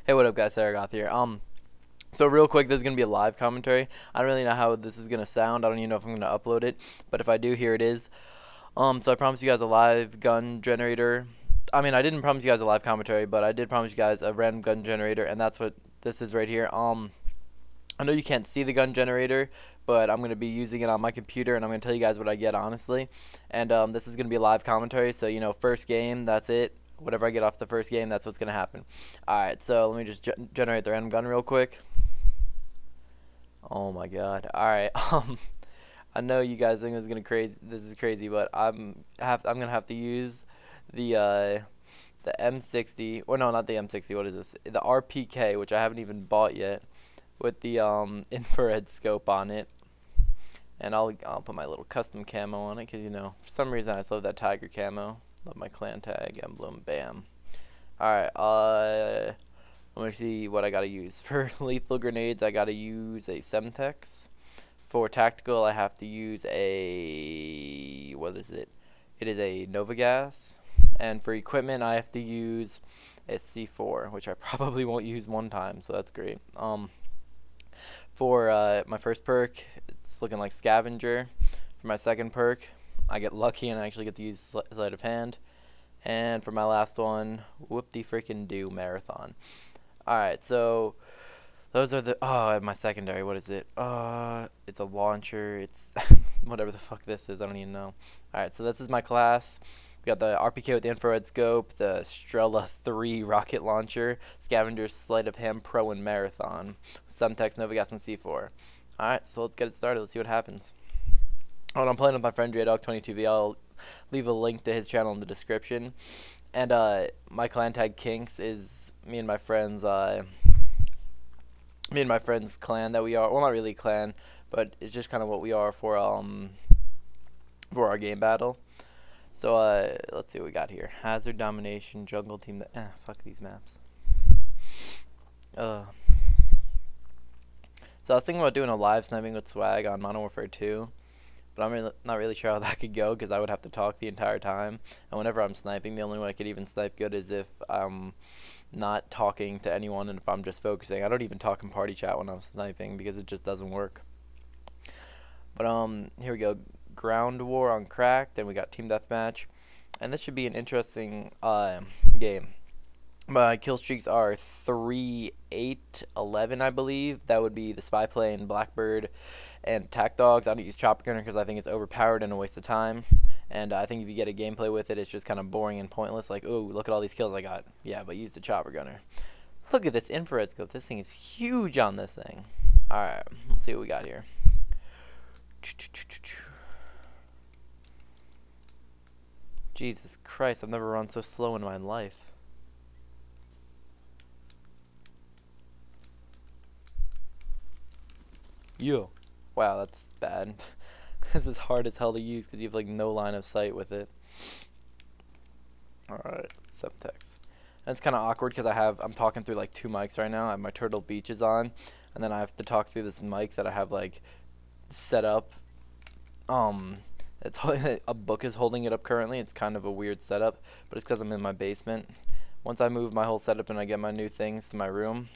Hey, what up, guys? Saragoth here. So real quick, this is gonna be a live commentary. I don't really know how this is gonna sound. I don't even know if I'm gonna upload it, but if I do, here it is. So I promised you guys a live gun generator. I mean, I didn't promise you guys a live commentary, but I did promise you guys a random gun generator, and that's what this is right here. I know you can't see the gun generator, but I'm gonna be using it on my computer, and I'm gonna tell you guys what I get honestly. And this is gonna be a live commentary, so you know, first game, that's it. Whatever I get off the first game, that's what's gonna happen. Alright, so let me just generate the random gun real quick. Oh my god. Alright, I know you guys think this is crazy, but I'm gonna have to use the M60, or no, not the M60, what is this? The RPK, which I haven't even bought yet, with the infrared scope on it. And I'll put my little custom camo on it, because you know, for some reason I still have that tiger camo. Love my clan tag emblem. Bam. Alright, let me see what I gotta use. For lethal grenades, I gotta use a Semtex. For tactical, I have to use a, what is it? It is a Novagas. And for equipment, I have to use a C4, which I probably won't use one time, so that's great. For my first perk, it's looking like Scavenger. For my second perk, I get lucky and I actually get to use sleight of hand. And for my last one, whoop-de-freaking-do, Marathon. Alright, so those are the, my secondary, what is it? It's a launcher, it's whatever the fuck this is, I don't even know. Alright, so this is my class. We got the RPK with the infrared scope, the Strela 3 rocket launcher, Scavenger, Sleight of Hand Pro, and Marathon. Semtex, Novagas, and C4. Alright, so let's get it started, let's see what happens. I'm playing with my friend JDog22V. I'll leave a link to his channel in the description. And my clan tag Kinks is me and my friend's clan that we are. Well, not really clan, but it's just kind of what we are for our game battle. So let's see what we got here. Hazard, Domination, Jungle Team. Fuck these maps. So I was thinking about doing a live sniping with swag on Modern Warfare 2. But I'm not really sure how that could go, because I would have to talk the entire time. And whenever I'm sniping, the only way I could even snipe good is if I'm not talking to anyone and if I'm just focusing. I don't even talk in party chat when I'm sniping, because it just doesn't work. But here we go. Ground War on Cracked, and we got Team Deathmatch. And this should be an interesting game. My kill streaks are 3, 8, 11, I believe. That would be the Spy Plane, Blackbird, and Attack Dogs. I don't use Chopper Gunner because I think it's overpowered and a waste of time. And I think if you get a gameplay with it, it's just kind of boring and pointless. Like, ooh, look at all these kills I got. Yeah, but use the Chopper Gunner. Look at this infrared scope. This thing is huge on this thing. Alright, let's see what we got here. Jesus Christ, I've never run so slow in my life. Yo. Wow, that's bad. This is hard as hell to use because you have like no line of sight with it. Alright, Semtex. And it's kind of awkward because I'm talking through like two mics right now. I have my Turtle Beaches on, and then I have to talk through this mic that I have like set up. It's a book is holding it up currently. It's kind of a weird setup, but it's because I'm in my basement. Once I move my whole setup and I get my new things to my room,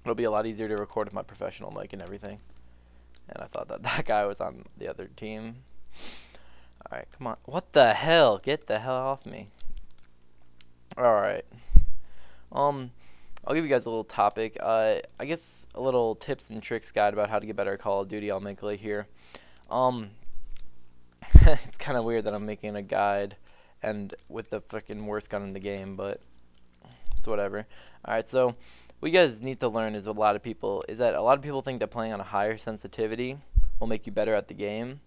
it'll be a lot easier to record with my professional mic and everything. And I thought that guy was on the other team. Alright, come on. What the hell? Get the hell off me. Alright. I'll give you guys a little topic. I guess a little tips and tricks guide about how to get better at Call of Duty. I'll make it here. It's kind of weird that I'm making a guide and with the freaking worst gun in the game, but it's whatever. Alright, so what you guys need to learn is that a lot of people think that playing on a higher sensitivity will make you better at the game,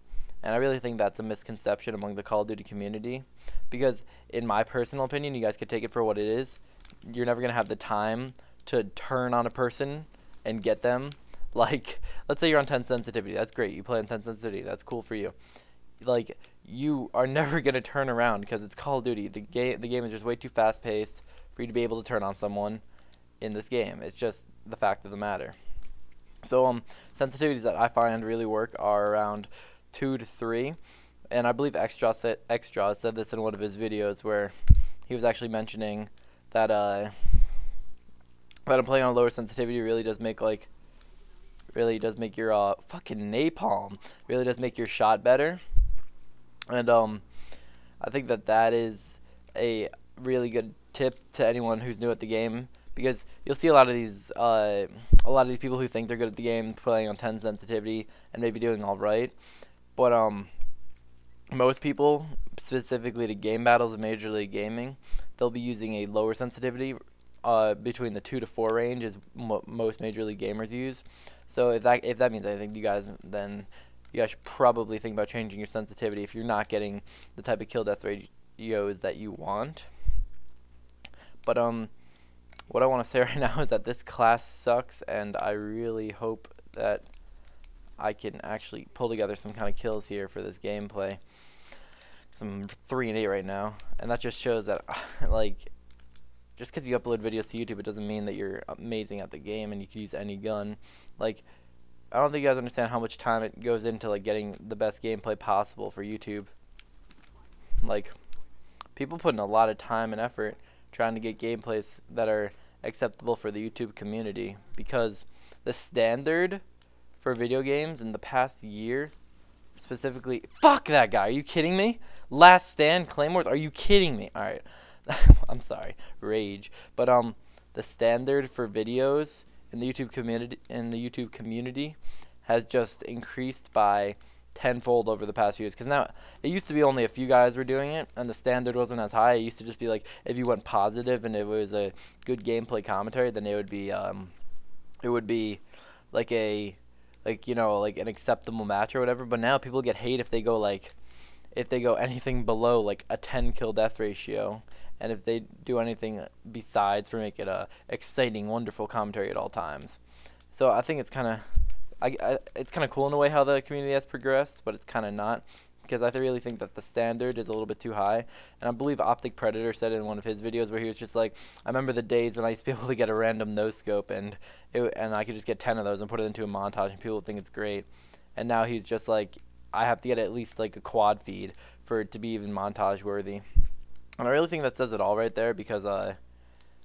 and I really think that's a misconception among the Call of Duty community, because in my personal opinion, you guys could take it for what it is. You're never gonna have the time to turn on a person and get them. Like, let's say you're on 10 sensitivity. That's great. You play on 10 sensitivity. That's cool for you. Like, you are never gonna turn around because it's Call of Duty. The game is just way too fast paced for you to be able to turn on someone in this game. It's just the fact of the matter. So sensitivities that I find really work are around 2 to 3, and I believe Extra said this in one of his videos where he was actually mentioning that But I'm playing on lower sensitivity really does make your fucking napalm really does make your shot better. And I think that is a really good tip to anyone who's new at the game, because you'll see a lot of these people who think they're good at the game playing on 10 sensitivity and maybe doing all right, but most people, specifically to game battles of Major League Gaming, they'll be using a lower sensitivity. Between the 2 to 4 range is most Major League gamers use. So if that means anything to you guys, then you guys should probably think about changing your sensitivity if you're not getting the type of kill death ratios that you want. But what I want to say right now is that this class sucks, and I really hope that I can actually pull together some kind of kills here for this gameplay. I'm 3-8 right now, and that just shows that like, just because you upload videos to YouTube, it doesn't mean that you're amazing at the game and you can use any gun. Like, I don't think you guys understand how much time it goes into like getting the best gameplay possible for YouTube. Like, people put in a lot of time and effort trying to get gameplays that are acceptable for the YouTube community, because the standard for video games in the past year, specifically, fuck that guy, are you kidding me? Last Stand Claymores, are you kidding me? Alright, I'm sorry, rage. But the standard for videos in the YouTube community has just increased by tenfold over the past few years, because now it used to be only a few guys were doing it and the standard wasn't as high. It used to just be like, if you went positive and it was a good gameplay commentary, then it would be like a like an acceptable match or whatever. But now people get hate if they go anything below like a 10 kill death ratio, and if they do anything besides for make it a exciting, wonderful commentary at all times. So I think it's kind of it's kind of cool in a way how the community has progressed, but it's kind of not, because I really think that the standard is a little bit too high. And I believe Optic Predator said it in one of his videos where he was just like, I remember the days when I used to be able to get a random no scope and I could just get 10 of those and put it into a montage and people would think it's great. And now he's just like, I have to get at least like a quad feed for it to be even montage worthy. And I really think that says it all right there, because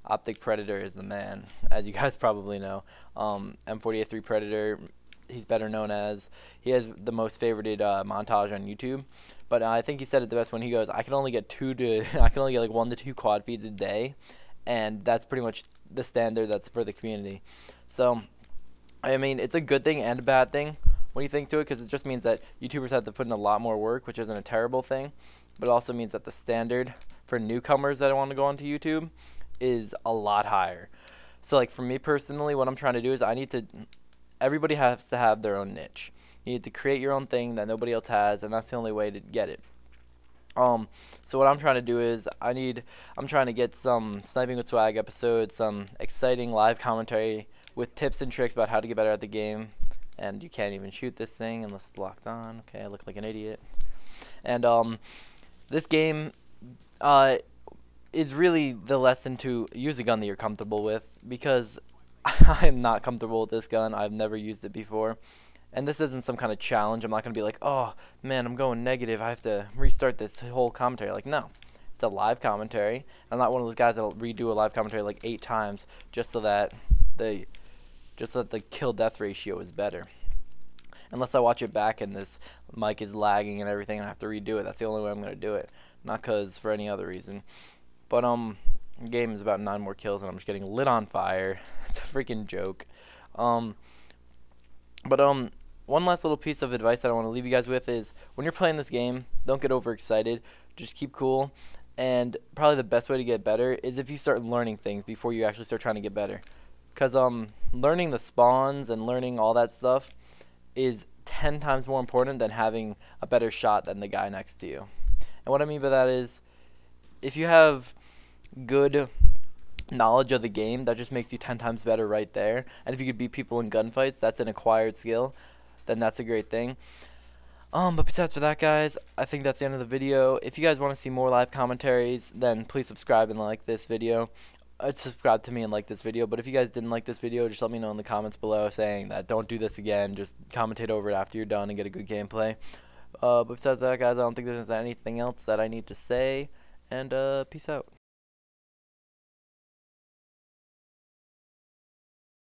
Optic Predator is the man, as you guys probably know. M48-3 Predator, he's better known as, he has the most favorited montage on YouTube. But I think he said it the best when he goes, I can only get like 1 to 2 quad feeds a day, and that's pretty much the standard that's for the community. So I mean, it's a good thing and a bad thing when you think to it, because it just means that YouTubers have to put in a lot more work, which isn't a terrible thing, but it also means that the standard for newcomers that want to go onto YouTube is a lot higher. So like for me personally, what I'm trying to do is everybody has to have their own niche. You need to create your own thing that nobody else has, and that's the only way to get it. So what I'm trying to do is I'm trying to get some Sniping with Swag episodes, some exciting live commentary with tips and tricks about how to get better at the game. And you can't even shoot this thing unless it's locked on. Okay, I look like an idiot. And this game is really the lesson to use a gun that you're comfortable with, because I'm not comfortable with this gun. I've never used it before. And this isn't some kind of challenge. I'm not going to be like, oh, man, I'm going negative. I have to restart this whole commentary. Like, no. It's a live commentary. I'm not one of those guys that'll redo a live commentary like 8 times just so that the kill death ratio is better. Unless I watch it back and this mic is lagging and everything and I have to redo it. That's the only way I'm going to do it. Not because for any other reason. But the game is about 9 more kills and I'm just getting lit on fire. It's a freaking joke. One last little piece of advice that I want to leave you guys with is, when you're playing this game, don't get overexcited. Just keep cool. And probably the best way to get better is if you start learning things before you actually start trying to get better. Because learning the spawns and learning all that stuff is 10 times more important than having a better shot than the guy next to you. And what I mean by that is, if you have good knowledge of the game, that just makes you 10 times better right there. And if you could beat people in gunfights, that's an acquired skill, then that's a great thing. But besides for that, guys, I think that's the end of the video. If you guys want to see more live commentaries, then please subscribe and like this video. Subscribe to me and like this video. But if you guys didn't like this video, just let me know in the comments below saying that don't do this again. Just commentate over it after you're done and get a good gameplay. But besides that, guys, I don't think there's anything else that I need to say. And peace out.